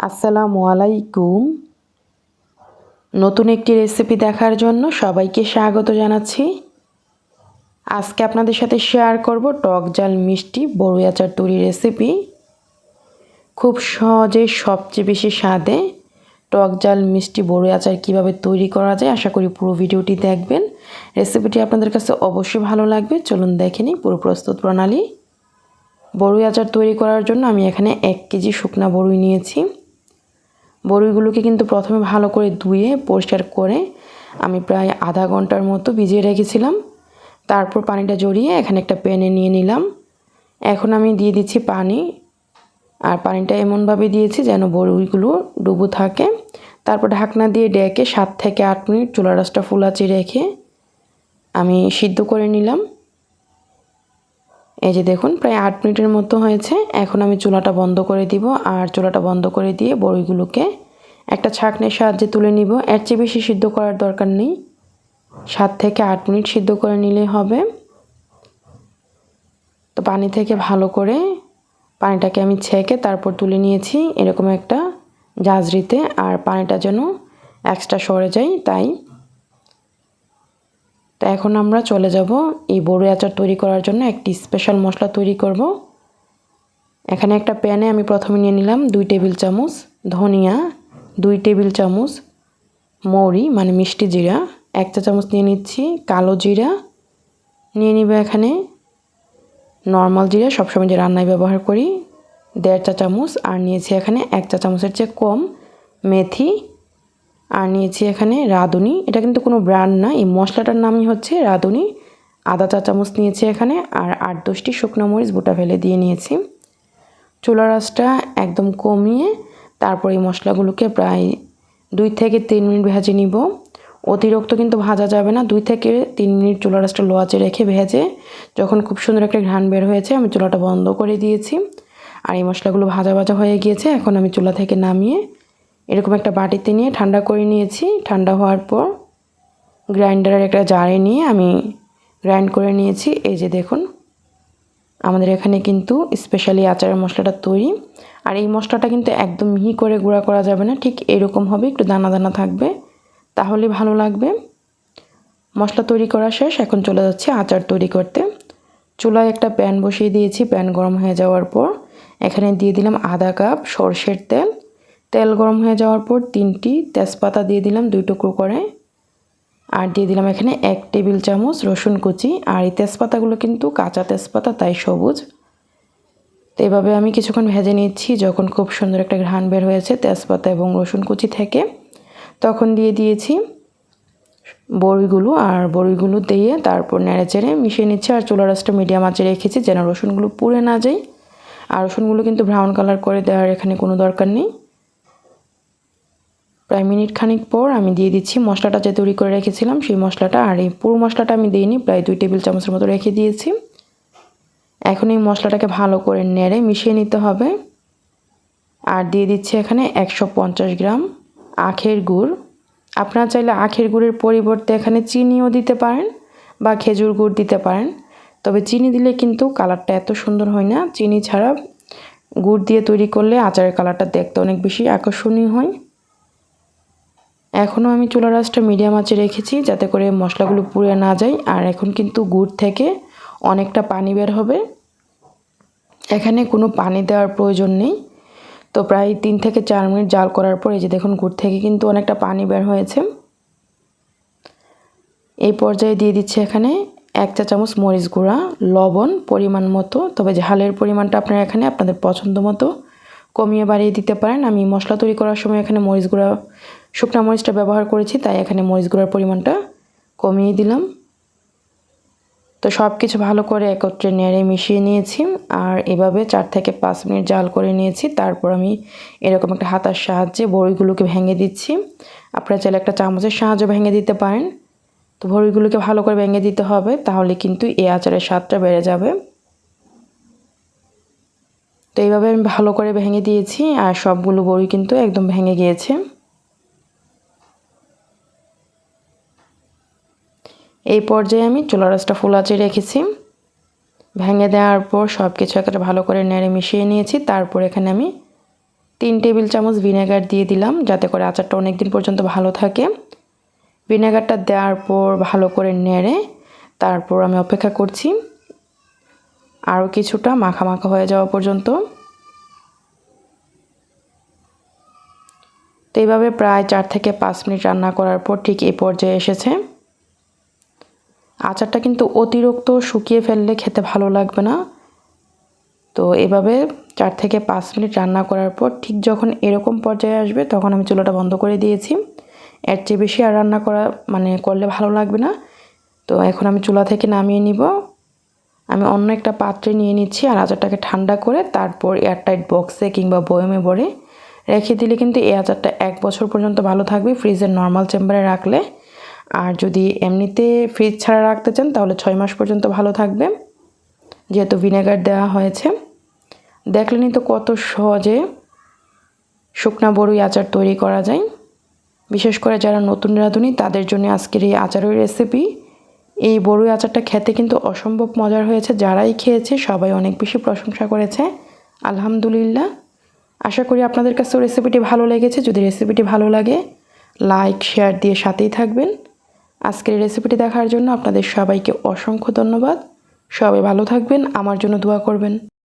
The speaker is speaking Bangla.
আসসালামু আলাইকুম। নতুন একটি রেসিপি দেখার জন্য সবাইকে স্বাগত জানাচ্ছি। আজকে আপনাদের সাথে শেয়ার করব টক ঝাল মিষ্টি বড়ই আচার তৈরির রেসিপি। খুব সহজে সবচেয়ে বেশি স্বাদে টক ঝাল মিষ্টি বড়ই আচার কীভাবে তৈরি করা যায় আশা করি পুরো ভিডিওটি দেখবেন। রেসিপিটি আপনাদের কাছে অবশ্যই ভালো লাগবে। চলুন দেখে নিই পুরো প্রস্তুত প্রণালী। বড়ই আচার তৈরি করার জন্য আমি এখানে 1 কেজি শুকনা বড়ই নিয়েছি। বড়িগুলোকে কিন্তু প্রথমে ভালো করে ধুয়ে পরিষ্কার করে আমি প্রায় আধা ঘন্টার মতো ভিজিয়ে রেখেছিলাম। তারপর পানিটা ঝরিয়ে এখানে একটা প্যানে নিয়ে নিলাম। এখন আমি দিয়ে দিচ্ছি পানি, আর পানিটা এমনভাবে দিয়েছি যেন বড়িগুলো ডুবো থাকে। তারপর ঢাকনা দিয়ে ডেকে 7 থেকে 8 মিনিট চুলার আঁচটা ফুল আঁচে রেখে আমি সিদ্ধ করে নিলাম। এই যে দেখুন প্রায় 8 মিনিটের মতো হয়েছে। এখন আমি চুলাটা বন্ধ করে দিব, আর চুলাটা বন্ধ করে দিয়ে বড়িগুলোকে একটা ছাঁকনির সাহায্যে তুলে নিব। এর চেয়ে বেশি সিদ্ধ করার দরকার নেই, 7 থেকে 8 মিনিট সিদ্ধ করে নিলেই হবে। তো পানি থেকে ভালো করে পানিটাকে আমি ছেঁকে তারপর তুলে নিয়েছি এরকম একটা ঝাঁঝরিতে, আর পানিটা যেন এক্সট্রা সরে যায় তাই। তো এখন আমরা চলে যাব এই বড়ই আচার তৈরি করার জন্য একটি স্পেশাল মশলা তৈরি করব। এখানে একটা প্যানে আমি প্রথমে নিয়ে নিলাম 2 টেবিল চামচ ধনিয়া, 2 টেবিল চামচ মৌরি মানে মিষ্টি জিরা, 1 চা চামচ নিয়ে নিচ্ছি কালো জিরা, নিয়ে নিব এখানে নর্মাল জিরা সবসময় যে রান্নায় ব্যবহার করি 1.5 চা চামচ, আর নিয়েছি এখানে 1 চা চামচের চেয়ে কম মেথি, আর নিয়েছি এখানে রাঁধুনি। এটা কিন্তু কোনো ব্র্যান্ড না, এই মশলাটার নামই হচ্ছে রাঁধুনি। আধা চা চামচ নিয়েছি এখানে, আর 8-10টি শুকনো মরিচ গোটা ফেলে দিয়ে নিয়েছি। চুলার আঁচটা একদম কমিয়ে তারপর এই মশলাগুলোকে প্রায় 2 থেকে 3 মিনিট ভেজে নিব। অতিরিক্ত কিন্তু ভাজা যাবে না, 2 থেকে 3 মিনিট চুলার আঁচটা লো আঁচে রেখে ভেজে যখন খুব সুন্দর একটা ঘ্রাণ বের হয়েছে আমি চুলাটা বন্ধ করে দিয়েছি। আর এই মশলাগুলো ভাজা ভাজা হয়ে গিয়েছে। এখন আমি চুলা থেকে নামিয়ে এরকম একটা বাটিতে নিয়ে ঠান্ডা করে নিয়েছি। ঠান্ডা হওয়ার পর গ্রাইন্ডারের একটা জারে নিয়ে আমি গ্রাইন্ড করে নিয়েছি। এই যে দেখুন আমাদের এখানে কিন্তু স্পেশালি আচারের মশলাটা তৈরি। আর এই মশলাটা কিন্তু একদম মিহি করে গুঁড়া করা যাবে না, ঠিক এরকম হবে, একটু দানা দানা থাকবে, তাহলে ভালো লাগবে। মশলা তৈরি করা শেষ, এখন চলে যাচ্ছি আচার তৈরি করতে। চুলায় একটা প্যান বসিয়ে দিয়েছি। প্যান গরম হয়ে যাওয়ার পর এখানে দিয়ে দিলাম আধা কাপ সরষের তেল। তেল গরম হয়ে যাওয়ার পর 3টি তেজপাতা দিয়ে দিলাম 2 টুকরো করে, আর দিয়ে দিলাম এখানে 1 টেবিল চামচ রসুন কুচি। আর এই তেজপাতাগুলো কিন্তু কাঁচা তেজপাতা তাই সবুজ। তো এভাবে আমি কিছুক্ষণ ভেজে নিচ্ছি। যখন খুব সুন্দর একটা ঘ্রাণ বের হয়েছে তেজপাতা এবং রসুন কুচি থেকে, তখন দিয়ে দিয়েছি বড়িগুলো, আর বড়িগুলো দিয়ে তারপর নেড়েচেড়ে মিশিয়ে নিচ্ছি। আর চুলার আঁচটা মিডিয়াম আঁচে রেখেছি যেন রসুনগুলো পুড়ে না যায়। আর রসুনগুলো কিন্তু ব্রাউন কালার করে দেওয়ার এখানে কোনো দরকার নেই। প্রায় মিনিট খানিক পর আমি দিয়ে দিচ্ছি মশলাটা যে তৈরি করে রেখেছিলাম সেই মশলাটা। আর এই পুরো মশলাটা আমি দিইনি, প্রায় 2 টেবিল চামচের মতো রেখে দিয়েছি। এখন এই মশলাটাকে ভালো করে নেড়ে মিশিয়ে নিতে হবে। আর দিয়ে দিচ্ছি এখানে 150 গ্রাম আখের গুড়। আপনারা চাইলে আখের গুড়ের পরিবর্তে এখানে চিনিও দিতে পারেন বা খেজুর গুড় দিতে পারেন, তবে চিনি দিলে কিন্তু কালারটা এত সুন্দর হয় না। চিনি ছাড়া গুড় দিয়ে তৈরি করলে আচারের কালারটা দেখতে অনেক বেশি আকর্ষণীয় হয়। এখনও আমি চুলার আঁচটা মিডিয়াম আঁচে রেখেছি যাতে করে মশলাগুলো পুড়ে না যায়। আর এখন কিন্তু গুড় থেকে অনেকটা পানি বের হবে, এখানে কোনো পানি দেওয়ার প্রয়োজন নেই। তো প্রায় 3 থেকে 4 মিনিট জাল করার পর এই যে দেখুন গুড় থেকে কিন্তু অনেকটা পানি বের হয়েছে। এই পর্যায়ে দিয়ে দিচ্ছি এখানে 1 চা চামচ মরিচ গুঁড়া, লবণ পরিমাণ মতো, তবে ঝালের পরিমাণটা আপনারা এখানে আপনাদের পছন্দ মতো কমিয়ে বাড়িয়ে দিতে পারেন। আমি মশলা তৈরি করার সময় এখানে মরিচ গুঁড়া শুকনো মরিচটা ব্যবহার করেছি, তাই এখানে মরিচ গুঁড়ার পরিমাণটা কমিয়ে দিলাম। তো সব কিছু ভালো করে একত্রে নেড়ে মিশিয়ে নিয়েছি, আর এভাবে 4 থেকে 5 মিনিট জাল করে নিয়েছি। তারপর আমি এরকম একটা হাতার সাহায্যে বড়িগুলোকে ভেঙে দিচ্ছি। আপনারা চাইলে একটা চামচের সাহায্যে ভেঙে দিতে পারেন। তো বড়িগুলোকে ভালো করে ভেঙে দিতে হবে, তাহলে কিন্তু এই আচারের স্বাদটা বেড়ে যাবে। তো এইভাবে আমি ভালো করে ভেঙে দিয়েছি, আর সবগুলো বড়ি কিন্তু একদম ভেঙে গিয়েছে। এই পর্যায়ে আমি চুলার আঁচটা ফুল আঁচে রেখেছি। ভেঙে দেওয়ার পর সব কিছু একটা ভালো করে নেড়ে মিশিয়ে নিয়েছি। তারপর এখানে আমি 3 টেবিল চামচ ভিনেগার দিয়ে দিলাম যাতে করে আচারটা অনেক দিন পর্যন্ত ভালো থাকে। ভিনেগারটা দেওয়ার পর ভালো করে নেড়ে তারপর আমি অপেক্ষা করছি আরও কিছুটা মাখা মাখা হয়ে যাওয়া পর্যন্ত। তো এইভাবে প্রায় 4 থেকে 5 মিনিট রান্না করার পর ঠিক এই পর্যায়ে এসেছে। আচারটা কিন্তু অতিরিক্ত শুকিয়ে ফেললে খেতে ভালো লাগবে না। তো এভাবে 4 থেকে 5 মিনিট রান্না করার পর ঠিক যখন এরকম পর্যায়ে আসবে তখন আমি চুলাটা বন্ধ করে দিয়েছি। এর চেয়ে বেশি আর রান্না করা করলে ভালো লাগবে না। তো এখন আমি চুলা থেকে নামিয়ে নিব। আমি অন্য একটা পাত্রে নিয়ে নিচ্ছি আর আচারটাকে ঠান্ডা করে তারপর এয়ারটাইট বক্সে কিংবা বয়মে ভরে রেখে দিলে কিন্তু এই আচারটা 1 বছর পর্যন্ত ভালো থাকবে ফ্রিজের নর্মাল চেম্বারে রাখলে। আর যদি এমনিতে ফ্রিজ ছাড়া রাখতে চান তাহলে 6 মাস পর্যন্ত ভালো থাকবে, যেহেতু ভিনেগার দেওয়া হয়েছে। দেখলেনই তো কত সহজে শুকনা বড়ই আচার তৈরি করা যায়। বিশেষ করে যারা নতুন রাঁধুনি তাদের জন্য আজকের এই আচারের রেসিপি। এই বড়ই আচারটা খেতে কিন্তু অসম্ভব মজার হয়েছে। যারাই খেয়েছে সবাই অনেক বেশি প্রশংসা করেছে, আলহামদুলিল্লাহ। আশা করি আপনাদের কাছেও রেসিপিটি ভালো লেগেছে। যদি রেসিপিটি ভালো লাগে লাইক শেয়ার দিয়ে সাথেই থাকবেন। আজকের রেসিপিটি দেখার জন্য আপনাদের সবাইকে অসংখ্য ধন্যবাদ। সবাই ভালো থাকবেন, আমার জন্য দোয়া করবেন।